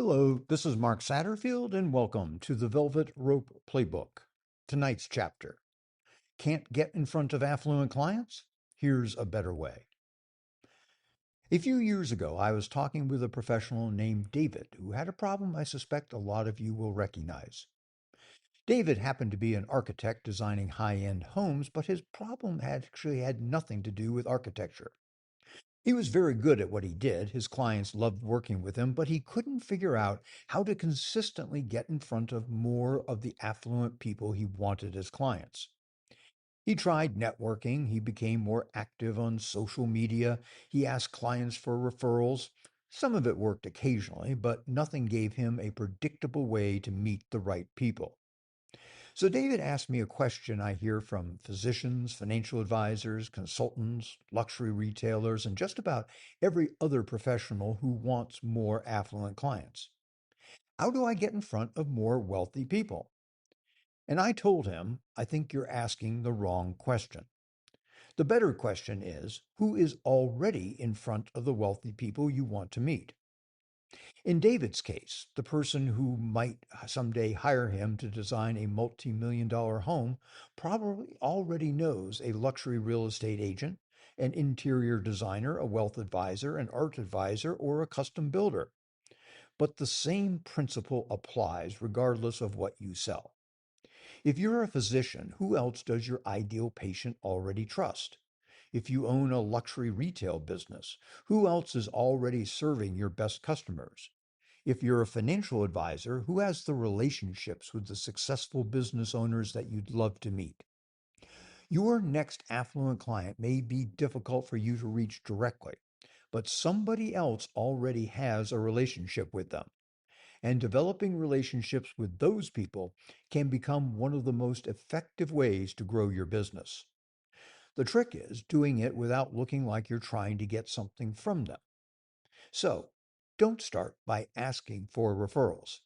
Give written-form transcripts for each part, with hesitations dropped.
Hello, this is Mark Satterfield, and welcome to the Velvet Rope Playbook. Tonight's chapter: Can't get in front of affluent clients? Here's a better way. A few years ago, I was talking with a professional named David who had a problem I suspect a lot of you will recognize. David happened to be an architect designing high end homes, but his problem actually had nothing to do with architecture. He was very good at what he did. His clients loved working with him, but he couldn't figure out how to consistently get in front of more of the affluent people he wanted as clients. He tried networking. He became more active on social media. He asked clients for referrals. Some of it worked occasionally, but nothing gave him a predictable way to meet the right people. So David asked me a question I hear from physicians, financial advisors, consultants, luxury retailers, and just about every other professional who wants more affluent clients. How do I get in front of more wealthy people? And I told him, I think you're asking the wrong question. The better question is, who is already in front of the wealthy people you want to meet? In David's case, the person who might someday hire him to design a multi-million-dollar home probably already knows a luxury real estate agent, an interior designer, a wealth advisor, an art advisor, or a custom builder. But the same principle applies regardless of what you sell. If you're a physician, who else does your ideal patient already trust? If you own a luxury retail business, who else is already serving your best customers? If you're a financial advisor, who has the relationships with the successful business owners that you'd love to meet? Your next affluent client may be difficult for you to reach directly, but somebody else already has a relationship with them. And developing relationships with those people can become one of the most effective ways to grow your business. The trick is doing it without looking like you're trying to get something from them. So, don't start by asking for referrals.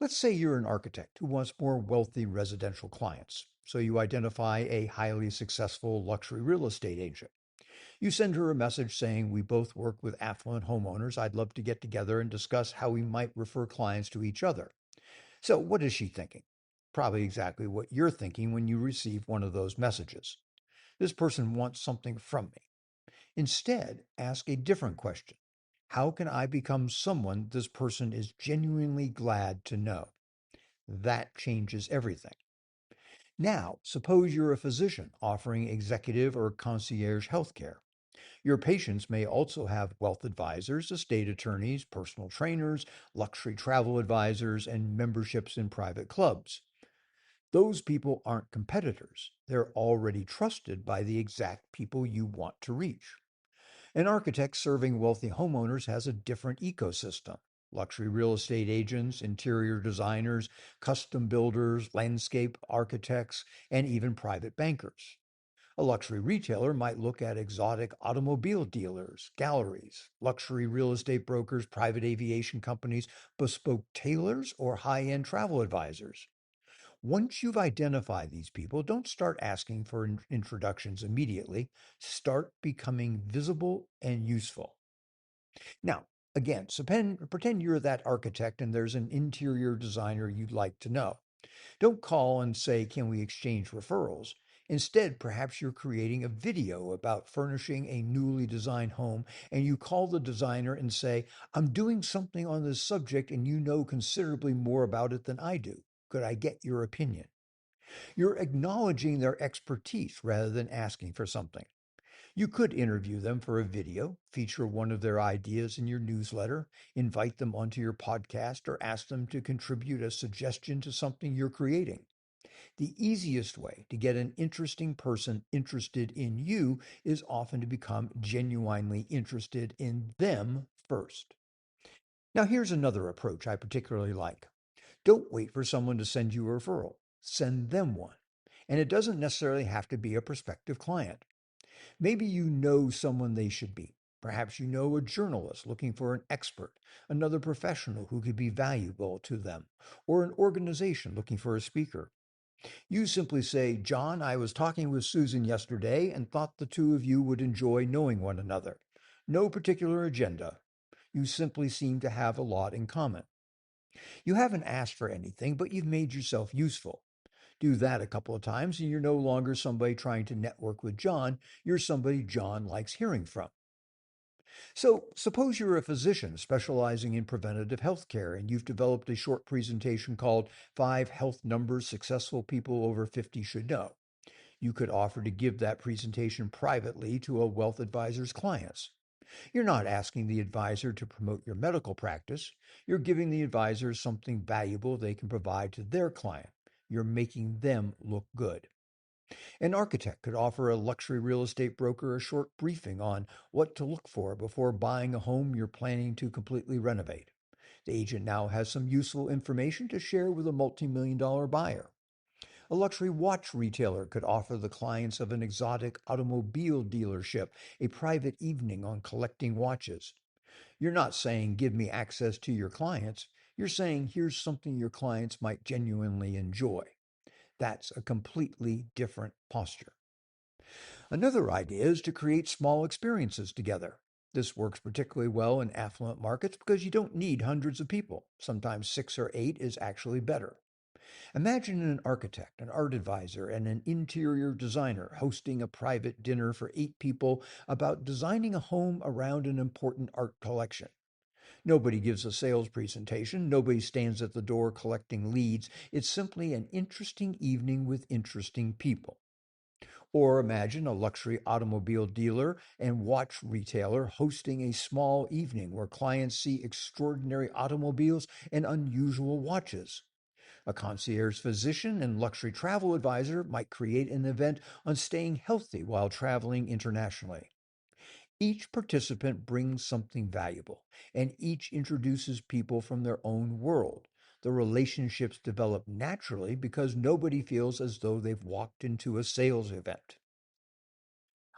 Let's say you're an architect who wants more wealthy residential clients. So you identify a highly successful luxury real estate agent. You send her a message saying, "We both work with affluent homeowners. I'd love to get together and discuss how we might refer clients to each other." So, what is she thinking? Probably exactly what you're thinking when you receive one of those messages. This person wants something from me. Instead, ask a different question. How can I become someone this person is genuinely glad to know? That changes everything. Now, suppose you're a physician offering executive or concierge healthcare. Your patients may also have wealth advisors, estate attorneys, personal trainers, luxury travel advisors, and memberships in private clubs. Those people aren't competitors. They're already trusted by the exact people you want to reach. An architect serving wealthy homeowners has a different ecosystem: luxury real estate agents, interior designers, custom builders, landscape architects, and even private bankers. A luxury retailer might look at exotic automobile dealers, galleries, luxury real estate brokers, private aviation companies, bespoke tailors, or high end travel advisors. Once you've identified these people, don't start asking for introductions immediately. Start becoming visible and useful. Now, again, pretend you're that architect and there's an interior designer you'd like to know. Don't call and say, "Can we exchange referrals?" Instead, perhaps you're creating a video about furnishing a newly designed home, and you call the designer and say, "I'm doing something on this subject and you know considerably more about it than I do. Could I get your opinion?" You're acknowledging their expertise rather than asking for something. You could interview them for a video, feature one of their ideas in your newsletter, invite them onto your podcast, or ask them to contribute a suggestion to something you're creating. The easiest way to get an interesting person interested in you is often to become genuinely interested in them first. Now, here's another approach I particularly like. Don't wait for someone to send you a referral. Send them one. And it doesn't necessarily have to be a prospective client. Maybe you know someone they should be. Perhaps you know a journalist looking for an expert, another professional who could be valuable to them, or an organization looking for a speaker. You simply say, "John, I was talking with Susan yesterday and thought the two of you would enjoy knowing one another." No particular agenda. You simply seem to have a lot in common. You haven't asked for anything, but you've made yourself useful. Do that a couple of times, and you're no longer somebody trying to network with John. You're somebody John likes hearing from. So, suppose you're a physician specializing in preventative health care and you've developed a short presentation called Five Health Numbers Successful People Over 50 Should Know. You could offer to give that presentation privately to a wealth advisor's clients. You're not asking the advisor to promote your medical practice. You're giving the advisor something valuable they can provide to their client. You're making them look good. An architect could offer a luxury real estate broker a short briefing on what to look for before buying a home you're planning to completely renovate. The agent now has some useful information to share with a multi-million dollar buyer. A luxury watch retailer could offer the clients of an exotic automobile dealership a private evening on collecting watches. You're not saying, give me access to your clients. You're saying, here's something your clients might genuinely enjoy. That's a completely different posture. Another idea is to create small experiences together. This works particularly well in affluent markets because you don't need hundreds of people. Sometimes six or eight is actually better. Imagine an architect, an art advisor, and an interior designer hosting a private dinner for eight people about designing a home around an important art collection. Nobody gives a sales presentation. Nobody stands at the door collecting leads. It's simply an interesting evening with interesting people. Or imagine a luxury automobile dealer and watch retailer hosting a small evening where clients see extraordinary automobiles and unusual watches. A concierge physician and luxury travel advisor might create an event on staying healthy while traveling internationally. Each participant brings something valuable, and each introduces people from their own world. The relationships develop naturally because nobody feels as though they've walked into a sales event.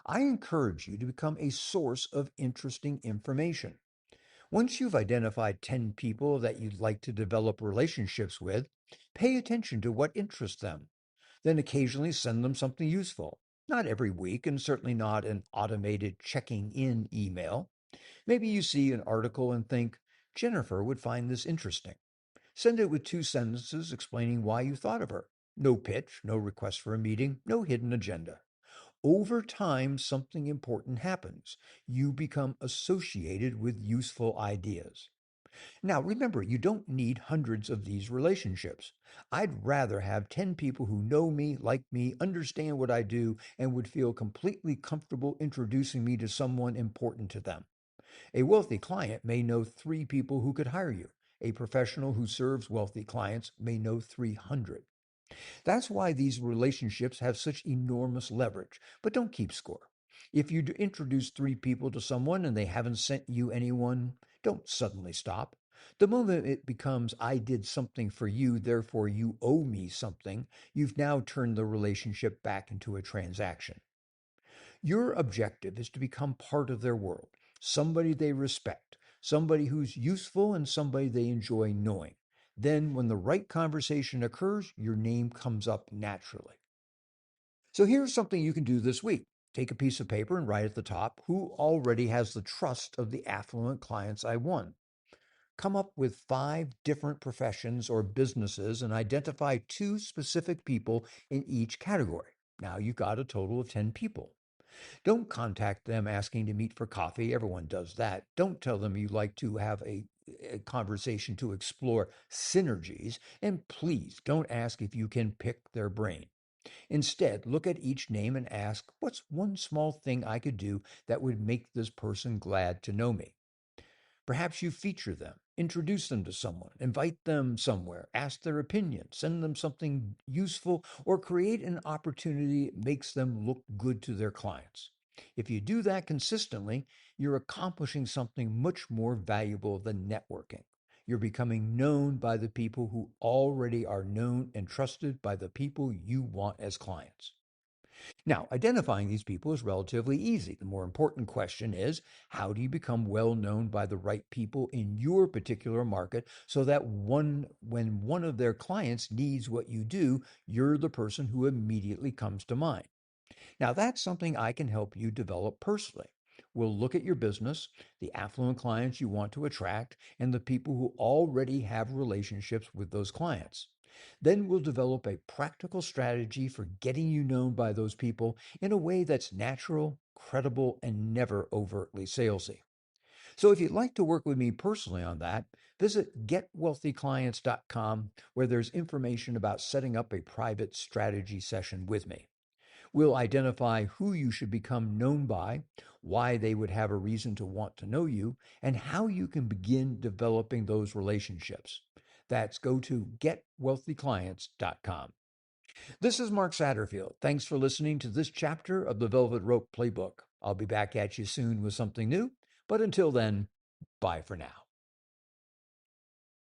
I encourage you to become a source of interesting information. Once you've identified 10 people that you'd like to develop relationships with, pay attention to what interests them. Then occasionally send them something useful. Not every week, and certainly not an automated checking in email. Maybe you see an article and think, Jennifer would find this interesting. Send it with two sentences explaining why you thought of her. No pitch, no request for a meeting, no hidden agenda. Over time, something important happens. You become associated with useful ideas. Now, remember, you don't need hundreds of these relationships. I'd rather have 10 people who know me, like me, understand what I do, and would feel completely comfortable introducing me to someone important to them. A wealthy client may know three people who could hire you. A professional who serves wealthy clients may know 300. That's why these relationships have such enormous leverage. But don't keep score. If you introduce three people to someone and they haven't sent you anyone, don't suddenly stop. The moment it becomes, I did something for you, therefore you owe me something, you've now turned the relationship back into a transaction. Your objective is to become part of their world, somebody they respect, somebody who's useful, and somebody they enjoy knowing. Then, when the right conversation occurs, your name comes up naturally. So, here's something you can do this week. Take a piece of paper and write at the top who already has the trust of the affluent clients I won. Come up with five different professions or businesses and identify two specific people in each category. Now you've got a total of 10 people. Don't contact them asking to meet for coffee. Everyone does that. Don't tell them you'd like to have a conversation to explore synergies. And please don't ask if you can pick their brain. Instead, look at each name and ask, what's one small thing I could do that would make this person glad to know me? Perhaps you feature them, introduce them to someone, invite them somewhere, ask their opinion, send them something useful, or create an opportunity that makes them look good to their clients. If you do that consistently, you're accomplishing something much more valuable than networking. You're becoming known by the people who already are known and trusted by the people you want as clients. Now, identifying these people is relatively easy. The more important question is, how do you become well known by the right people in your particular market so that when one of their clients needs what you do, you're the person who immediately comes to mind? Now, that's something I can help you develop personally. We'll look at your business, the affluent clients you want to attract, and the people who already have relationships with those clients. Then we'll develop a practical strategy for getting you known by those people in a way that's natural, credible, and never overtly salesy. So if you'd like to work with me personally on that, visit getwealthyclients.com where there's information about setting up a private strategy session with me. We'll identify who you should become known by, why they would have a reason to want to know you, and how you can begin developing those relationships. That's go to getwealthyclients.com. This is Mark Satterfield. Thanks for listening to this chapter of the Velvet Rope Playbook. I'll be back at you soon with something new, but until then, bye for now.